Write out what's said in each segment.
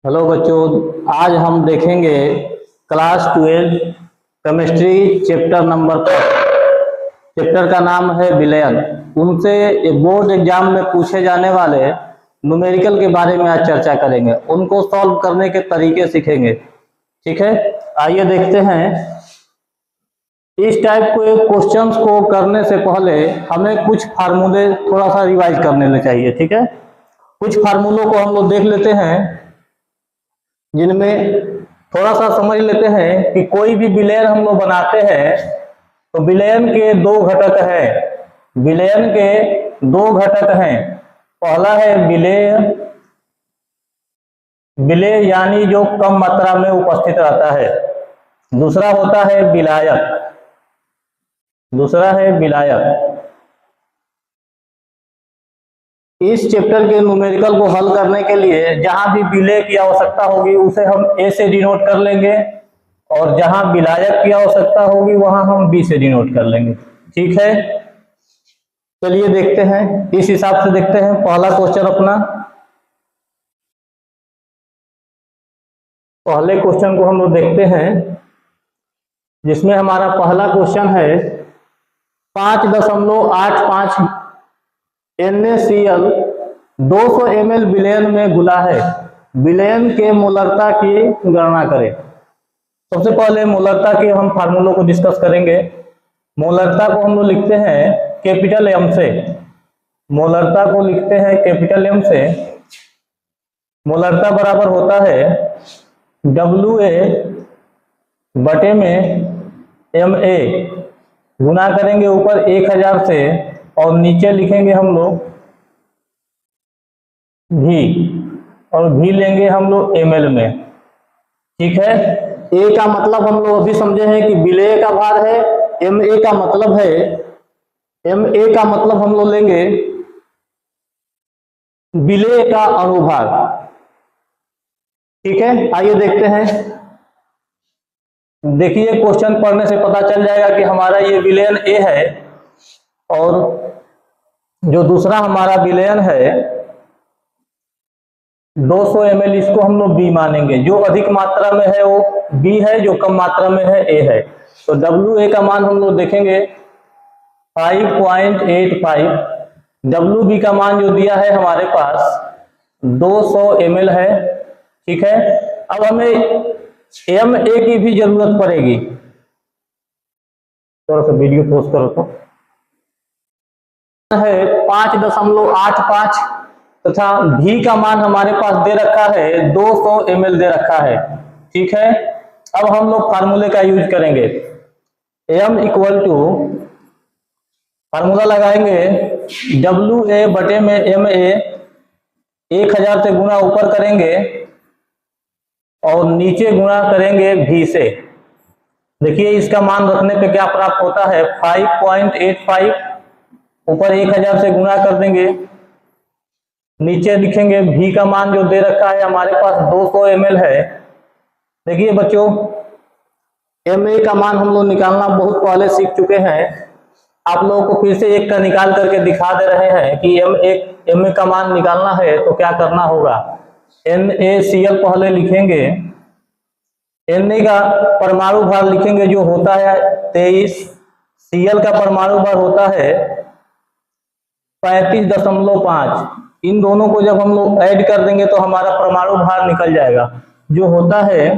Hello बच्चों, आज हम देखेंगे class 12 chemistry chapter number 5। Chapter का नाम है विलयन। उनसे बोर्ड एग्जाम में पूछे जाने वाले न्यूमेरिकल के बारे में आज चर्चा करेंगे। उनको सॉल्व करने के तरीके सीखेंगे। ठीक है, आइए देखते हैं। इस टाइप के क्वेश्चंस को करने से पहले हमें कुछ फार्मूले थोड़ा सा रिवाइज करने चाहिए। ठीक है, कुछ फार्मूलों को हम लोग देख लेते हैं, जिनमें थोड़ा सा समझ लेते हैं कि कोई भी विलयन हम लोग बनाते हैं तो विलयन के दो घटक हैं। विलयन के दो घटक हैं। पहला है विलेय, विलेय यानी जो कम मात्रा में उपस्थित रहता है। दूसरा होता है विलायक। दूसरा है विलायक। इस चैप्टर के न्यूमेरिकल को हल करने के लिए जहां भी विलेय की आवश्यकता होगी उसे हम ए से डिनोट कर लेंगे, और जहां विलायक की आवश्यकता होगी वहां हम बी से डिनोट कर लेंगे। ठीक है, चलिए देखते हैं। इस हिसाब से देखते हैं पहला क्वेश्चन अपना। पहले क्वेश्चन को हम लोग देखते हैं, जिसमें हमारा पहला क्वेश्चन है 5.85 NaCl 200 ml विलयन में घुला है। विलयन के मोलरता की गणना करें। सबसे पहले मोलरता के हम फार्मूलों को डिस्कस करेंगे। मोलरता को हम लोग लिखते हैं कैपिटल एम से। मोलरता को लिखते हैं कैपिटल एम से। मोलरता बराबर होता है WA बटे में MA, गुना करेंगे ऊपर 1000 से और नीचे लिखेंगे हम लोग भी, और भी लेंगे हम लोग ml में। ठीक है, A का मतलब हम लोग अभी समझे हैं कि विलेय का भार है। MA का मतलब है, MA का मतलब हम लोग लेंगे विलेय का अणुभार। ठीक है, आइए देखते हैं। देखिए, क्वेश्चन पढ़ने से पता चल जाएगा कि हमारा ये विलयन A है और जो दूसरा हमारा विलयन है 200 ml, इसको हम लोग B मानेंगे। जो अधिक मात्रा में है वो B है, जो कम मात्रा में है A है। तो WA का मान हम लोग देखेंगे 5.85। WB का मान जो दिया है हमारे पास 200 ml है। ठीक है, अब हमें MA की भी जरूरत पड़ेगी। थोड़ा सा वीडियो पोस्ट करो तो है 5.85 तथा भी का मान हमारे पास दे रखा है 200 ml दे रखा है। ठीक है, अब हम लोग फार्मूले का यूज करेंगे। M इक्वल टू फार्मूला लगाएंगे WA बटे में MA, 1000 से गुणा ऊपर करेंगे और नीचे गुणा करेंगे V से। देखिए, इसका मान रखने पे क्या प्राप्त होता है 5.85, ऊपर 1000 से गुणा कर देंगे, नीचे लिखेंगे V का मान जो दे रखा है हमारे पास 200 ml है। देखिए बच्चों, MA का मान हम लोग निकालना बहुत पहले सीख चुके हैं। आप लोगों को फिर से एक का निकाल करके दिखा दे रहे हैं कि MA का मान निकालना है तो क्या करना होगा। NaCl पहले लिखेंगे, Na का परमाणु भार लिखेंगे जो होता है 23, Cl का परमाणु भार होता है 35.5। इन दोनों को जब हम लोग ऐड कर देंगे तो हमारा परमाणु भार निकल जाएगा जो होता है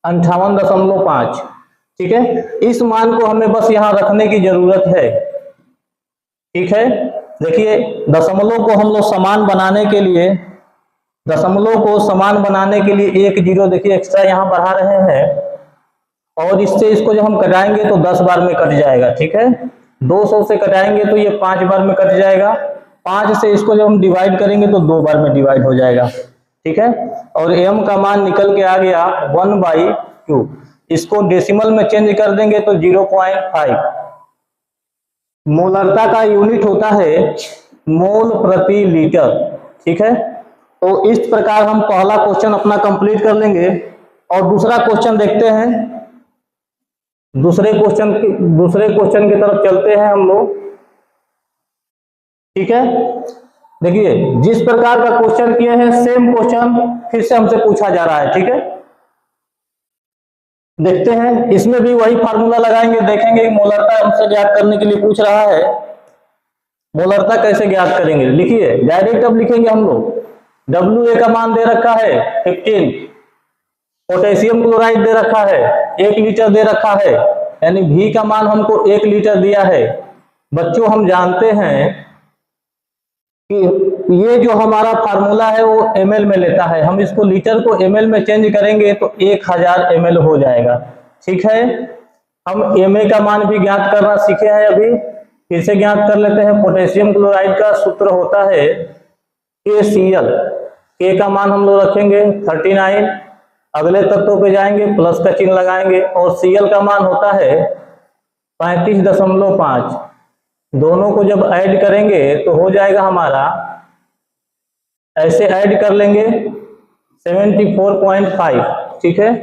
58.5। ठीक है, इस मान को हमें बस यहाँ रखने की जरूरत है। ठीक है, देखिए दशमलव को हम लोग समान बनाने के लिए, दशमलव को समान बनाने के लिए एक जीरो देखिए एक्स्ट्रा यहाँ बढ़ा रहे हैं, और इससे इसको जब हम कटाएंगे तो 10 बार में कट जाएगा। ठीक है, 200 से कटाएंगे तो ये 5 बार में कट जाएगा। 5 से इसको जब हम डिवाइड करेंगे तो 2 बार में डिवाइड हो जाएगा। ठीक है, और M का मान निकल के आ गया 1/2। इसको डेसिमल में चेंज कर देंगे तो 0.5। मोलरता का यूनिट होता है मोल प्रति लीटर। ठीक है, तो इस प्रकार हम पहला क्वेश्चन अपना कंप्लीट कर लेंगे और दूसरा क्वेश्चन देखते हैं। दूसरे क्वेश्चन की तरफ चलते हैं हम लोग। ठीक है, देखिए जिस प्रकार का क्वेश्चन किए हैं सेम क्वेश्चन फिर से हमसे पूछा जा रहा है, ठीक है। देखते हैं इसमें भी वही फार्मूला लगाएंगे, देखेंगे कि मोलरता हमसे ज्ञात करने के लिए पूछ रहा है। मोलरता कैसे ज्ञात करेंगे, लिखिए डायरेक्ट अब लिखेंगे हम लोग। WA का मान दे रखा है 15, पोटेशियम क्लोराइड दे रखा है 1 लीटर दे रखा है, यानी V का मान हमको 1 लीटर दिया है। बच्चों हम जानते हैं कि ये जो हमारा फार्मूला है वो ml में लेता है, हम इसको लीटर को ml में चेंज करेंगे तो 1000 ml हो जाएगा, ठीक है। हम Ma का मान भी ज्ञात करना सीखे हैं, अभी फिर से ज्ञात कर लेते हैं। पोटेशियम क्लोराइड का सूत्र होता है KCl, K का मान हम लोग रखेंगे 39, अगले तत्वों पे जाएंगे प्लस का चिन्ह लगाएंगे, और Cl का मान होता है 35.5। दोनों को जब ऐड करेंगे तो हो जाएगा हमारा, ऐसे ऐड कर लेंगे 74.5, ठीक है।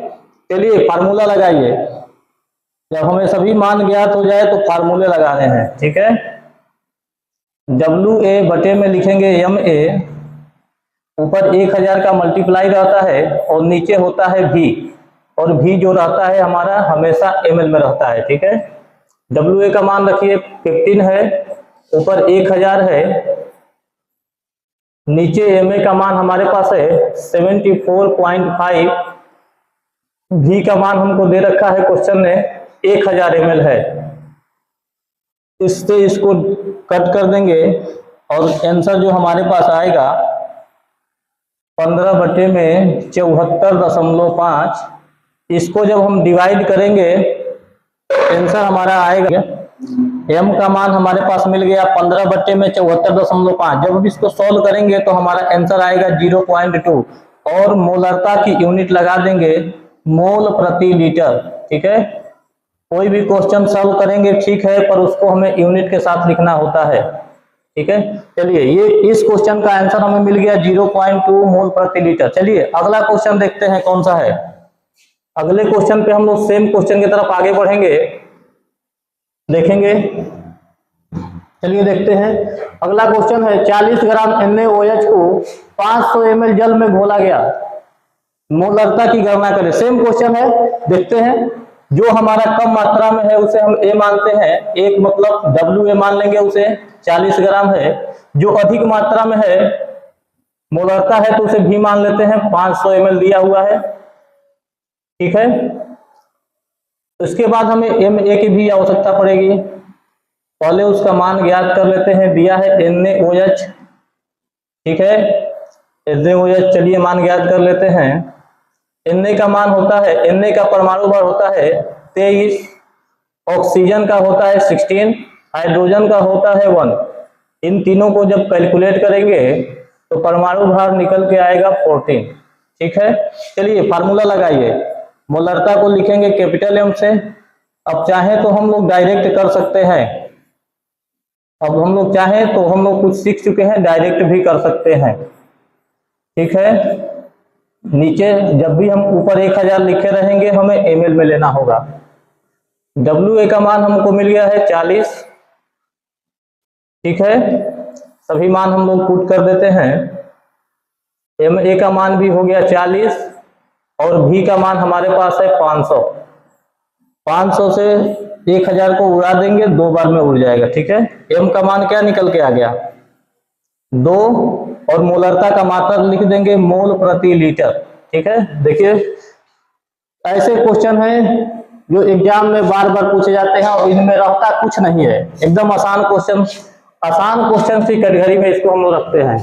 चलिए फार्मूला लगाइए, जब हमें सभी मान ज्ञात हो जाए तो फार्मूले लगाने हैं, ठीक है। WA बटे में लिखेंगे MA, ऊपर 1000 का मल्टीप्लाई रहता है और नीचे होता है V, और V जो रहता है हमारा हमेशा ml में रहता है, ठीक है। WA का मान रखिए 15 है, ऊपर 1000 है, नीचे MA का मान हमारे पास है 74.5, V का मान हमको दे रखा है क्वेश्चन ने 1000 ml है। इससे इसको कट कर देंगे और आंसर जो हमारे पास आएगा 15 बटे में 74.5। इसको जब हम डिवाइड करेंगे आंसर हमारा आएगा, m का मान हमारे पास मिल गया 15 बटे में 74.5। जब इसको सॉल्व करेंगे तो हमारा आंसर आएगा 0.2, और मोलरता की यूनिट लगा देंगे मोल प्रति लीटर, ठीक है। कोई भी क्वेश्चन सॉल्व करेंगे ठीक है, पर उसको हमें यूनिट के साथ लिखना होता है, ठीक है। चलिए ये इस क्वेश्चन का आंसर हमें मिल गया 0.2 मोल प्रति लीटर। चलिए अगला क्वेश्चन देखते हैं कौन सा है। अगले क्वेश्चन पे हम लोग सेम क्वेश्चन की तरफ आगे बढ़ेंगे, देखेंगे। चलिए देखते हैं अगला क्वेश्चन है 40 ग्राम NaOH को 500 ml जल में घोला गया, मोलरता की गणना करें। सेम क्वेश्चन है, देखते हैं। जो हमारा कम मात्रा में है उसे हम A मानते हैं, एक मतलब WA मान लेंगे, उसे 40 ग्राम है। जो अधिक मात्रा में है मोलरता है तो उसे V मान लेते हैं, 500 ml दिया हुआ है, ठीक है। इसके बाद हमें Ma की भी आवश्यकता पड़ेगी, पहले उसका मान ज्ञात कर लेते हैं। दिया है NaOH, ठीक है, NaOH। चलिए मान ज्ञात कर लेते हैं। Na का मान होता है, Na का परमाणु भार होता है 23, ऑक्सीजन का होता है 16, हाइड्रोजन का होता है 1। इन तीनों को जब कैलकुलेट करेंगे तो परमाणु भार निकल के आएगा 14, ठीक है। चलिए फार्मूला लगाइए, मोलरता को लिखेंगे कैपिटल M से। अब चाहे तो हम लोग डायरेक्ट कर सकते हैं, अब हम लोग चाहें तो हम लोग कुछ सीख चुके हैं, डायरेक्ट भी कर सकते हैं, ठीक है। नीचे जब भी हम ऊपर 1000 लिखे रहेंगे हमें ml में लेना होगा। WA का मान हमको मिल गया है 40, ठीक है। सभी मान हम लोग पुट कर देते हैं। Ma का मान भी हो गया 40, और V का मान हमारे पास है 500। 500 से 1000 को उड़ा देंगे, 2 बार में उड़ जाएगा, ठीक है। M का मान क्या निकल के आ गया 2, और मोलरता का मात्रा लिख देंगे मोल प्रति लीटर, ठीक है। देखिए ऐसे क्वेश्चन हैं जो एग्जाम में बार बार पूछे जाते हैं और इनमें रहता कुछ नहीं है, एकदम आसान क्वेश्चन, आसान क्वेश्चन की कैटेगरी में इसको हम लोग रखते हैं।